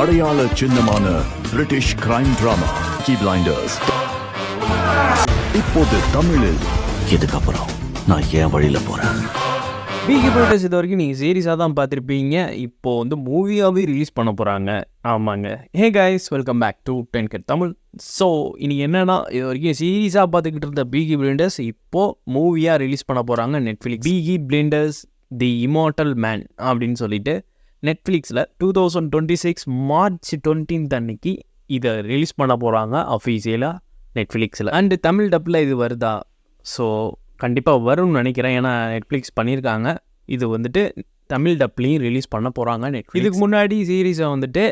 அடையாள சின்னமான British crime drama பீக்கி blinders இப்போது தமிழில். இதுக்கப்புறம் நான் ஏன் வழியில போறேன். பீக்கி பிளைண்டர்ஸ் இது வரைக்கும் நீங்கள் சீரியஸாக தான் பார்த்துருப்பீங்க. இப்போது வந்து மூவியாகவே ரிலீஸ் பண்ண போகிறாங்க. ஆமாங்க. Hey guys, welcome back to 10K Tamil. So இன்னைக்கு என்னன்னா, இது வரைக்கும் சீரியஸாக பார்த்துக்கிட்டு இருந்த பீக்கி பிளைண்டர்ஸ் இப்போது மூவியாக ரிலீஸ் பண்ண போகிறாங்க நெட்ஃப்ளிக்ஸ். பீக்கி பிளைண்டர்ஸ் தி இமார்ட்டல் மேன் அப்படின்னு சொல்லிட்டு நெட்ஃப்ளிக்ஸில் 2026 மார்ச் 20 அன்னைக்கு இதை ரிலீஸ் பண்ண போகிறாங்க அஃபீஷியலாக நெட்ஃப்ளிக்ஸில். அண்டு தமிழ் டப்பில் இது வருதா? ஸோ கண்டிப்பாக வரும்னு நினைக்கிறேன். ஏன்னா நெட்ஃப்ளிக்ஸ் பண்ணியிருக்காங்க. இது வந்துட்டு தமிழ் டப்லேயும் ரிலீஸ் பண்ண போகிறாங்க நெட்ஃப்ளிக்ஸ். இதுக்கு முன்னாடி சீரீஸை வந்துட்டு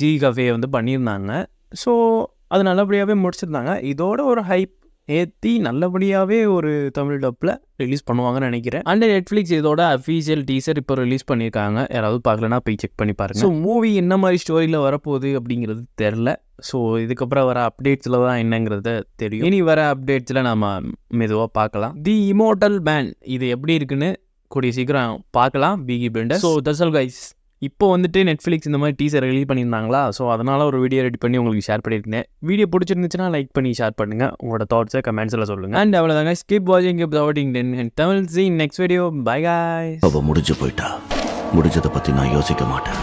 ஜி கஃபே வந்து பண்ணியிருந்தாங்க. ஸோ அது நல்லபடியாகவே முடிச்சிருந்தாங்க. இதோட ஒரு ஹைப் ஏற்றி நல்லபடியாகவே ஒரு தமிழ் டப்பில் ரிலீஸ் பண்ணுவாங்கன்னு நினைக்கிறேன். அண்ட் நெட்ஃப்ளிக்ஸ் இதோட அஃபீஷியல் டீசர் இப்போ ரிலீஸ் பண்ணியிருக்காங்க. யாராவது பார்க்கலன்னா போய் செக் பண்ணி பாருங்கள். ஸோ மூவி என்ன மாதிரி ஸ்டோரியில் வரப்போகுது அப்படிங்கிறது தெரில. ஸோ இதுக்கப்புறம் வர அப்டேட்ஸில் தான் என்னங்கிறத தெரியும். இனி வர அப்டேட்ஸில் நம்ம மெதுவாக பார்க்கலாம். தி இமார்ட்டல் மேன் இது எப்படி இருக்குன்னு கூடிய சீக்கிரம் பார்க்கலாம். Peaky Blinders. So that's all guys. இப்போ வந்துட்டு நெட்ஃப்ளிக்ஸ் இந்த மாதிரி டீசர் ரிலீஸ் பண்ணியிருந்தாங்களா? ஸோ அதனால் ஒரு வீடியோ ரெடி பண்ணி உங்களுக்கு ஷேர் பண்ணியிருந்தேன். வீடியோ பிடிச்சிருந்துச்சுன்னா லைக் பண்ணி ஷேர் பண்ணுங்கள். உங்களோட தாட்ஸை கமெண்ட்ஸில் சொல்லுங்கள். அண்ட் அவ்வளோதாங்க. ஸ்கிப் வாட்சிங் Tamil C next video. By guys. அவ முடிஞ்சு போயிட்டா. முடிஞ்சதை பற்றி நான் யோசிக்க மாட்டேன்.